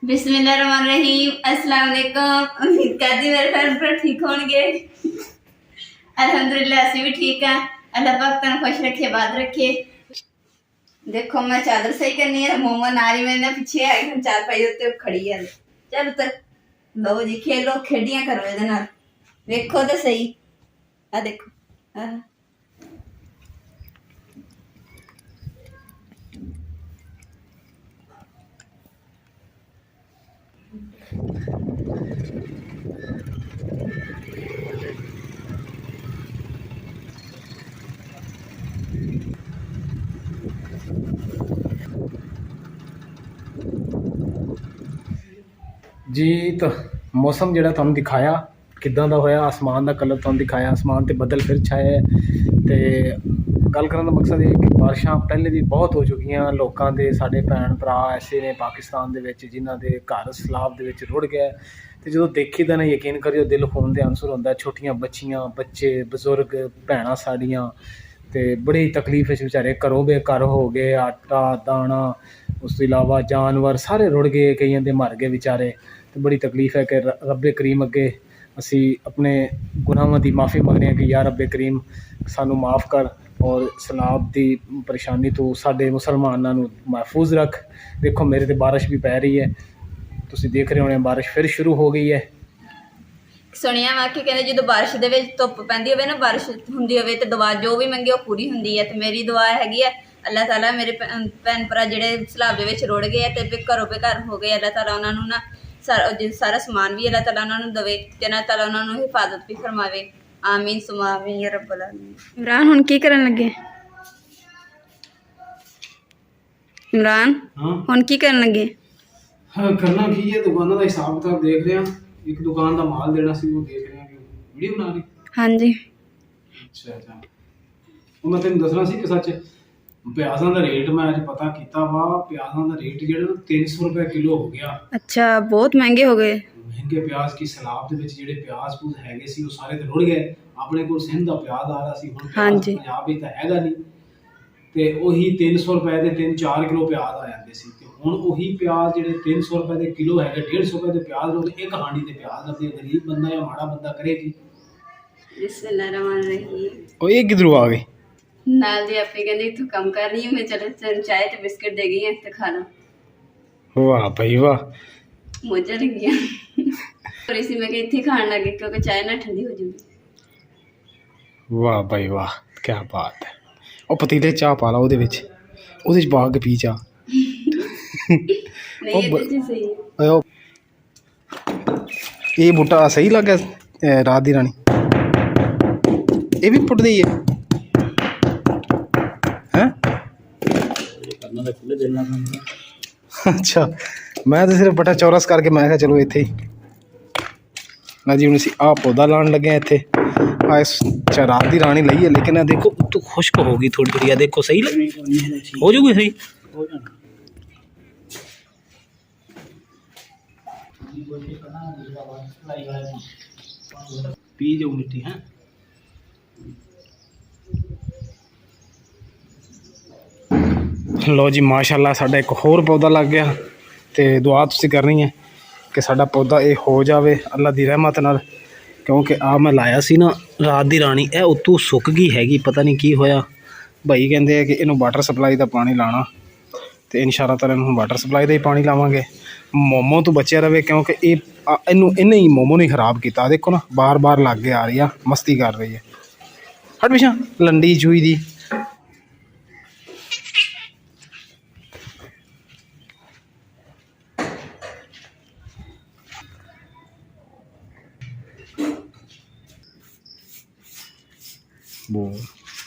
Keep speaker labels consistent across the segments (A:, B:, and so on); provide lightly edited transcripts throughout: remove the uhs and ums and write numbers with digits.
A: बिस्मिल्लाहिर्रहमानिर्रहीम। अस्सलाम वालेकुम। उम्मीद करती मेरे भैन ठीक होंगे। अल्हम्दुलिल्लाह असी भी ठीक है। अल्लाह पाक तन खुश रखे, बात रखे। देखो मैं चादर सही करनी है, मोमो नारी मैंने पीछे आई हम चार पाई उत्ते खड़ी है। चल उतर लो जी, खेलो खेडियां करो इहदे नाल। देखो तो सही, आ देखो आ।
B: जी तो मौसम जो तुहानूं दिखाया किदां दा होया, आसमान का कलर तुहानूं दिखाया, आसमान ते बदल फिर छाए ते गल करने का मकसद ये कि बारिशां पहले भी बहुत हो चुकियां। लोगों के साडे भैन भरा ऐसे ने पाकिस्तान दे विच जिन्हां दे घर सैलाब दे विच रुड़ गए ते जदों देखी दा ना यकीन करियो दिल खून दे आंसू हुंदा। छोटियां बच्चियां, बच्चे, बजुर्ग, भैणां साड़ियां ते बड़ी तकलीफ बेचारे घरों बेघर हो गए। आटा दाना उस तो इलावा जानवर सारे रुड़ गए, कईयां दे मर गए बेचारे। तो बड़ी तकलीफ है कि रब्बे करीम अगे असी अपने गुनाहों की माफ़ी मंगने कि यार रब्बे करीम सानू माफ़ कर और सैलाब की परेशानी तो साडे मुसलमानों नू महफूज रख। देखो मेरे तो बारिश भी पै रही है, तुसीं देख रहे होने बारिश फिर शुरू हो गई है।
A: सुनिया वा कि कहते जो बारिश के धुप पैंदी होवे ना, बारिश हुंदी होवे ते दुआ जो भी मंगे वो पूरी हुंदी है। तो मेरी दुआ हैगी है अल्लाह ताला मेरे भैन भरा जिहड़े सैलाब दे विच रुड़ गए ते घरों बेघर हो गए, अल्लाह ताला उन्हां नूं ना सारा समान भी अल्लाह ताला उन्हां नूं देवे ते अल्लाह ताला उन्हां नूं हिफाजत भी फरमावे। आमीन सुमा आमीन या रब्बल आलमीन। इमरान हुण की करन लगे? इमरान हुण की करन लगे?
B: हाँ करना की है, दुकानों का हिसाब किताब देख रहे हैं। एक दुकान का माल देना सी वो देख रहे हैं कि वीडियो बना रही। हाँ जी अच्छा अच्छा। वो मैं तेन दसना सी कि सच प्याज़ों का रेट मैं अज पता किया वा, प्याज़ों का रेट जो 300 रुपये किलो हो गया।
A: अच्छा बहुत महंगे हो गए।
B: महंगे प्याज की सैलाब के जिहड़े प्याज पूज हैगे सी वो सारे तो रुड़ गए। अपने को सिंध का प्याज आ रहा सी, हुण प्याज पंजाब में तो हैगा नहीं ते उही 300 रुपए के 3-4 किलो प्याज आ जाते सी। हुण उही प्याज जिहड़े 300 रुपए के किलो है, 150 रुपए के प्याज लोग एक हांडी के प्याज लभदे। गरीब बंदा या माड़ा बंदा करे की?
A: बिस्मिल्लाहिर्रहमानिर्रहीम।
B: ओ ये किधरों आ गई?
A: नाल जी आपे कहंदे इथों कम कर रही हूं मैं, चलो चाय ते बिस्किट दे गई है ते खा लो।
B: वाह भाई वाह,
A: मौजा लगी और इसी में इत्थे खाण लगे क्योंकि चाय ना ठंडी हो जाएगी।
B: वाह भाई वाह, क्या बात है। ਉਹ ਪਤੀਲੇ ਚਾਹ ਪਾ ਲਾ ਉਹਦੇ ਵਿੱਚ ਪਾ ਕੇ ਪੀ ਚਾਹ।
A: नहीं ये तो सही है।
B: ਇਹ ਬੂਟਾ ਸਹੀ ਲੱਗਾ ਰਾਤ ਦੀ ਰਾਣੀ? ਇਹ ਵੀ ਪੁੱਟਦੇ ਹੀ ਹੈ हैं? अच्छा मैं तो सिर्फ बटा चौरस करके मैं क्या चलो इत्थे ही ना जी। हूँ असीं आ पौधा लाने लगे हैं इत्थे। रात की रानी लई है लेकिन देखो तो खुश्क होगी थोड़ी थोड़ी। देखो सही हो जाऊगी सही। पी जाओ मिट्टी है। लो जी माशाल्लाह साडा एक होर पौधा लग गया तो दुआ तुसीं करनी है कि साडा पौधा ये हो जाए अल्लाह की रहमत नाल। क्योंकि आ मैं लाया सी ना रात की रानी, यह उत्तों सुक गई हैगी, पता नहीं की होया। भाई कहते हैं कि इनू वाटर सप्लाई का पानी लाना तो इंशाअल्लाह ताला इनू वाटर सप्लाई का ही पानी लावांगे। मोमो तो बचिया रहे क्योंकि इन्हें ही मोमो ने खराब किया। देखो ना बार बार लागे आ रही है, मस्ती कर रही है। हट पिछा लंडी चूई दी।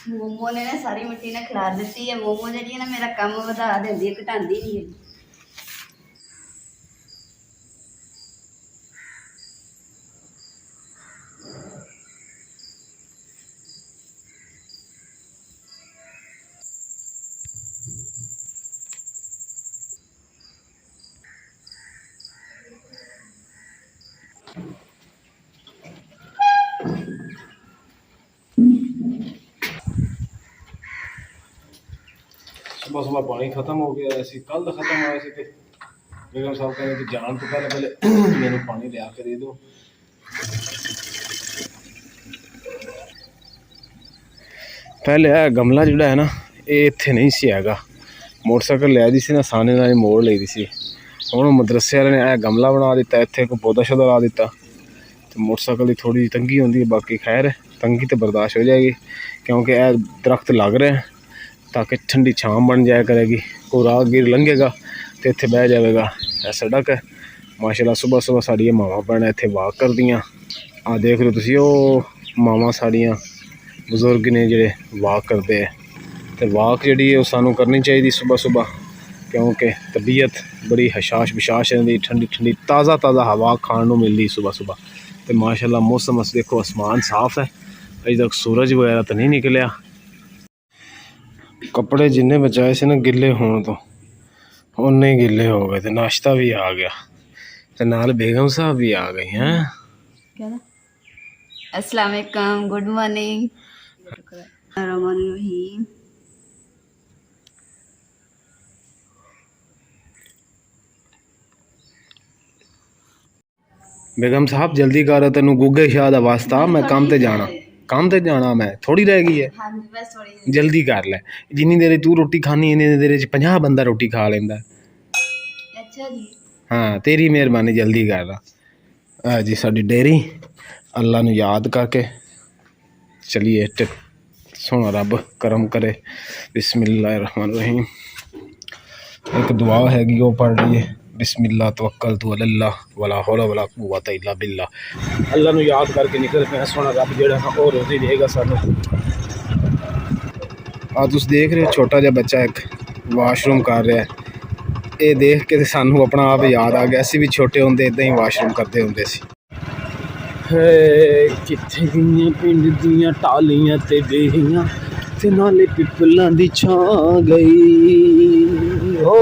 A: मोमो ने ना सारी मिट्टी ने खिलार दी है। मोमो जी ना मेरा काम वधा देंदी है, घटांदी नहीं है।
B: सुबह सुबह पानी खत्म हो गया, ऐसी कल खत्म होया सी ते बेगम साहब कहने कि जान तो पहले पहले मैंने पानी लिया के दे दो। पहले है गमला जोड़ा है ना, ये इत्थे नहीं सी हैगा। मोटरसाइकिल लिया दी सी ना, साने नाल मोड़ ली दी सी। हुण मदरसे वाले ने गमला बना दिता, इत्थे कोई पौधा शौधा ला दिता। तो मोटरसाइकिल की थोड़ी तंगी होंदी है, बाकी खैर तंगी तो बर्दाश्त हो जाएगी क्योंकि यह दरख्त लग रहे हैं ताकि ठंडी छां बन जाया करेगी। कोई राहगीर लंघेगा तो इत्थे बह जाएगा। यह सड़क है माशाल्लाह। सुबह सुबह साड़ियाँ मावां भैणां इत्थे वाक करदियां। आ देख लो तुसीं, ओ मावां साड़ियां बजुर्ग ने जेह्ड़े वाक करते हैं। तो वाक जी सानू करनी चाहिए सुबह सुबह क्योंकि तबीयत बड़ी हशाश बिशाश रहती, ठंडी ठंडी ताज़ा ताज़ा हवा खाने को मिलती सुबह सुबह। तो माशाल्लाह मौसम अस देखो, आसमान साफ है, अजे तक सूरज वगैरह तो नहीं निकलिया। कपड़े जिन्ने बचाए से ना गिले होने तो उन्ने गिले हो गए। तो नाश्ता भी आ गया, तो नाल बेगम साहब भी आ गई हैं।
A: अस्सलाम वालेकुम, गुड मॉर्निंग। रहमान रहीम।
B: बेगम साहब जल्दी कर, तेन गुगे शाह का वास्ता, मैं काम ते जाना मैं थोड़ी रह गई है।
A: हाँ जी, बस थोड़ी
B: जल्दी कर ले, जिन्नी देर तू रोटी खानी इन्नी देर 50 बंदा रोटी खा लेंदा।
A: अच्छा जी,
B: हाँ तेरी मेहरबानी, जल्दी कर ला जी। साडी डेयरी अल्लाह नू याद करके चलिए, सोना रब करम करे। बिस्मिल्लाहिर्रहमानिर्रहीम। एक दुआ हैगी वो पढ़ लीए, बिस्मिल्लाह तवक्कलतु अलल्लाह वला हौला वला कुव्वता इल्ला बिल्लाह। अल्लाह नू याद करके निकल पे, सोना रब जेड़ा ना वो रोजी देगा सानू। आज तुम देख रहे हो छोटा जिहा बच्चा एक वाशरूम कर रहा है, ये देख के सानू अपना आप याद आ गया। असीं भी छोटे होंदे इदां ही वाशरूम करते होंदे सी। कित्थे गईयां पिंड दियां टालियां ते बेरियां, ते नाले पिपलां दी छां गई। हो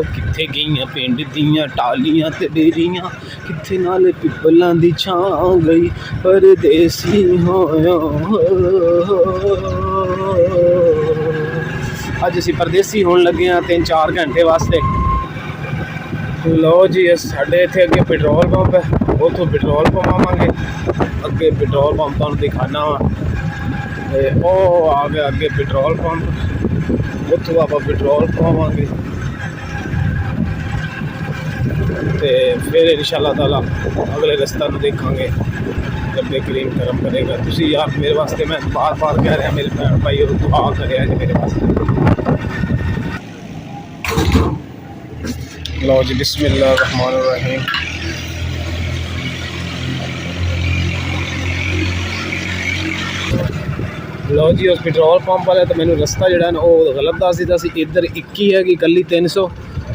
B: कित्थे गईयां पिंड दियां टालियां ते बेरियां, कित्थे नाले पिपलां दी छां गई। परदेसी होया अज असीं परदेसी होने लगे हैं 3-4 घंटे वास्ते। लो जी, साढ़े इत्थे अगे पेट्रोल पंप है, उतों पेट्रोल पवावांगे। अगे पेट्रोल पंप तुहानूं दिखाना वा, ओ आ गया अगे पेट्रोल पंप, उतों आप पेट्रोल पवावांगे ते फिर इंशाअल्लाह ताला अगले रस्ता नूं देखांगे। रब्बे करीम करम करेगा। तुसीं यार मेरे वास्ते, मैं बार बार कह रहा मेरे भैन भाई और दुआ करे जी मेरे वास्ते। लो जी, बिस्मिल्लाहिर्रहमानिर्रहीम। लो जी, उस पेट्रोल पंप वाले तो मैंने रस्ता जोड़ा ना वो गलत दस दिता सी। इधर 21 है कि गली 300,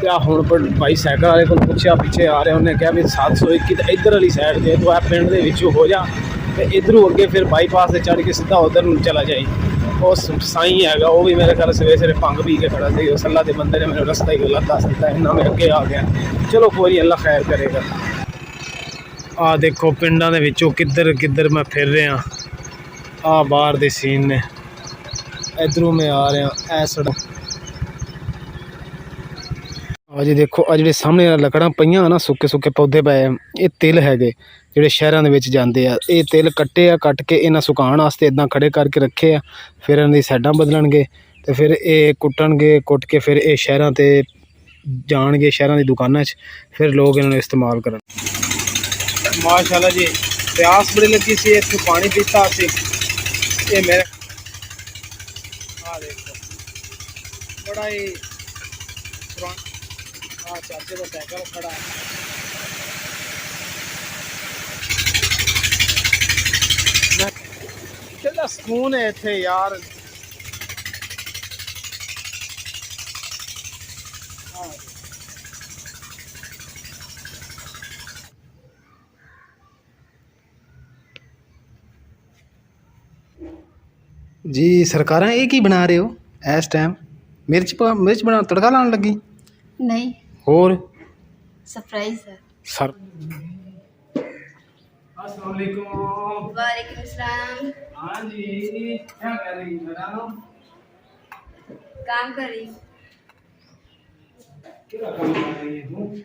B: तो हुण पर भाई साइकिल वाले को पूछा, पीछे आ रहे उन्हें कहा भी 721, तो इधर वाली साइड दे तो पिंड के विचों हो जा, तो इधरों अगे फिर बाईपास से चढ़ के सीधा उधर चला जाए। वो साई हैगा, वो भी मेरे ख्याल सवेरे सवेरे भंग पी के खड़ा सी। उस अल्लाह के बंदे ने मैंने रस्ता ही गलत दस दिता, इन्ना मैं अगे आ गया। चलो कोई अल्लाह खैर करेगा। आ देखो पिंडा दे विचों किधर किधर मैं फिर रहा। आ बाहर दे सीन ने, इधरों मैं आ रहा ऐ सड़क। आज देखो आ जिहड़े सामने लकड़ां पईयां ना, सुक्के सुक्के पौधे पे, ये तिल हैगे ਜਿਹੜੇ ਸ਼ਹਿਰਾਂ ਦੇ ਵਿੱਚ ਜਾਂਦੇ ਆ। ਇਹ ਤਿਲ ਕੱਟੇ ਆ, ਕੱਟ ਕੇ ਇਹਨਾਂ ਸੁਕਾਉਣ ਵਾਸਤੇ ਇਦਾਂ ਖੜੇ ਕਰਕੇ ਰੱਖੇ ਆ। ਫਿਰ ਇਹਨਾਂ ਦੀ ਸਾਈਡਾਂ ਬਦਲਣਗੇ ਤੇ ਫਿਰ ਇਹ ਕੁੱਟਣਗੇ, ਕੁੱਟ ਕੇ ਫਿਰ ਇਹ ਸ਼ਹਿਰਾਂ ਤੇ ਜਾਣਗੇ, ਸ਼ਹਿਰਾਂ ਦੀ ਦੁਕਾਨਾਂ 'ਚ ਫਿਰ ਲੋਕ ਇਹਨਾਂ ਨੂੰ ਇਸਤੇਮਾਲ ਕਰਨ। ਮਾਸ਼ਾਅੱਲਾ ਜੀ, ਪਿਆਸ ਬੜੀ ਲੱਗੀ ਸੀ, ਇੱਥੇ ਪਾਣੀ ਪੀਤਾ ਸੀ। ਇਹ ਮੇਰੇ ਆ ਦੇਖੋ ਬੜਾ ਹੀ ਪੁਰਾਣਾ ਚਾਚੇ ਦਾ ਸਾਈਕਲ ਖੜਾ ਹੈ। कितना सुकून है इत्थे यार। जी सरकारां ये की बना रहे हो इस टाइम? मिर्च बना तड़का लाने लगी?
A: नहीं,
B: और
A: सरप्राइज है।
B: सर अस्सलाम वालेकुम।
A: वालेकुम सलाम।
B: हाँ जी, क्या कर रही हो?
A: काम कर रही हूँ।
B: ਕਿਹੜਾ ਕੰਮ ਕਰ ਰਹੀ ਹੈ ਤੂੰ?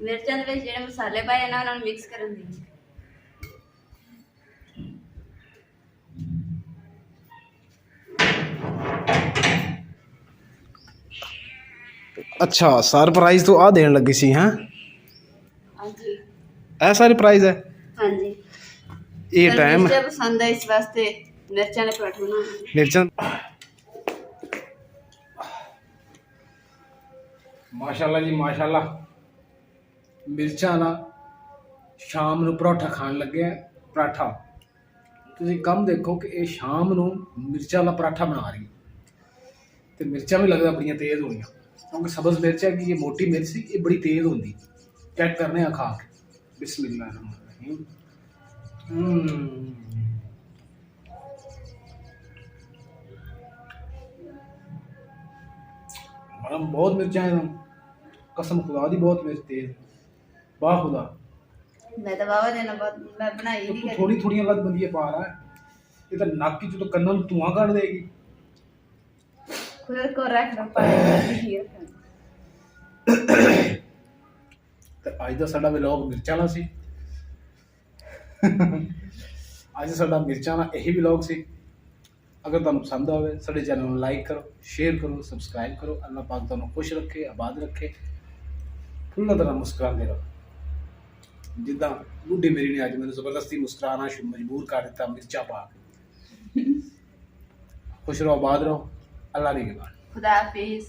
A: ਮਿਰਚਾਂ ਦੇ ਵਿੱਚ ਜਿਹੜੇ ਮਸਾਲੇ ਪਾਏ ਆ ਨਾ ਉਹਨਾਂ ਨੂੰ ਮਿਕਸ ਕਰਨ ਦੀ।
B: ਅੱਛਾ ਸਰਪ੍ਰਾਈਜ਼ ਤੋਂ ਆ ਦੇਣ ਲੱਗੀ ਸੀ ਹੈਂ?
A: ਹਾਂਜੀ
B: ਇਹ ਸਰਪ੍ਰਾਈਜ਼ ਹੈ?
A: ਹਾਂਜੀ
B: ਇਹ ਟਾਈਮ
A: ਮਿਰਚਾਂ ਪਸੰਦ ਆ, ਇਸ ਵਾਸਤੇ ਮਿਰਚਾਂ ਦੇ ਪਰਾਠੇ ਬਣਾਉਣੇ।
B: ਮਿਰਚਾਂ ਮਾਸ਼ਾਅੱਲਾ ਜੀ ਮਾਸ਼ਾਅੱਲਾ। ਮਿਰਚਾਂ ਵਾਲਾ ਸ਼ਾਮ ਨੂੰ ਪਰੌਠਾ ਖਾਣ ਲੱਗਿਆ। ਪਰਾਠਾ ਤੁਸੀਂ ਕੰਮ ਦੇਖੋ ਕਿ ਇਹ ਸ਼ਾਮ ਨੂੰ ਮਿਰਚਾਂ ਵਾਲਾ ਪਰਾਠਾ ਬਣਾ ਰਹੀ ਤੇ ਮਿਰਚਾਂ ਵੀ ਲੱਗਦਾ ਬੜੀਆਂ ਤੇਜ਼ ਹੋਣੀਆਂ, ਕਿਉਂਕਿ ਸਬਜ਼ ਮਿਰਚ ਹੈ ਕਿ ਇਹ ਮੋਟੀ ਮਿਰਚ ਸੀ, ਇਹ ਬੜੀ ਤੇਜ਼ ਹੁੰਦੀ। ਚੈੱਕ ਕਰਨੇ ਆ ਖਾ ਕੇ। ਬਿਸਮਿल्लाह रहमान रहीम। मैडम बहुत मिर्चा है, कसम खुदा दी बहुत मिर्च तेज, वाह खुदा।
A: मैं तो बाबा देना बहुत मैं बनाई
B: तो
A: नहीं
B: तू
A: करी।
B: थोड़ी थोड़ी अलग बंदियां पा रहा है, ये तो नाक की तो कन्ना में धुआं कर देगी।
A: खुद को रख लो पानी
B: ਤੇ ਅੱਜ ਦਾ ਸਾਡਾ ਵਲੌਗ ਮਿਰਚਾਂ ਵਾਲਾ ਸੀ। ਅੱਜ ਸਾਡਾ ਮਿਰਚਾਂ ਵਾਲਾ ਇਹੀ ਵਲੌਗ ਸੀ। ਅਗਰ ਤੁਹਾਨੂੰ ਪਸੰਦ ਆਵੇ ਸਾਡੇ ਚੈਨਲ ਨੂੰ ਲਾਈਕ ਕਰੋ, ਸ਼ੇਅਰ ਕਰੋ, ਸਬਸਕ੍ਰਾਈਬ ਕਰੋ। ਅੱਲਾਹ ਪਾਕ ਤੁਹਾਨੂੰ ਖੁਸ਼ ਰੱਖੇ, ਆਬਾਦ ਰੱਖੇ, ਫੁੱਲਾਂ ਤਰ੍ਹਾਂ ਮੁਸਕਰਾਉਂਦੇ ਰਹੋ। ਜਿੱਦਾਂ ਬੁੱਢੀ ਮੇਰੀ ਨੇ ਅੱਜ ਮੈਨੂੰ ਜ਼ਬਰਦਸਤੀ ਮੁਸਕਰਾਉਣਾ ਮਜਬੂਰ ਕਰ ਦਿੱਤਾ ਮਿਰਚਾਂ ਪਾ ਕੇ। ਖੁਸ਼ ਰਹੋ, ਆਬਾਦ ਰਹੋ। ਅੱਲਾਹ ਦੀ ਨਿਗਾਹ।
A: खुदा हाफिज।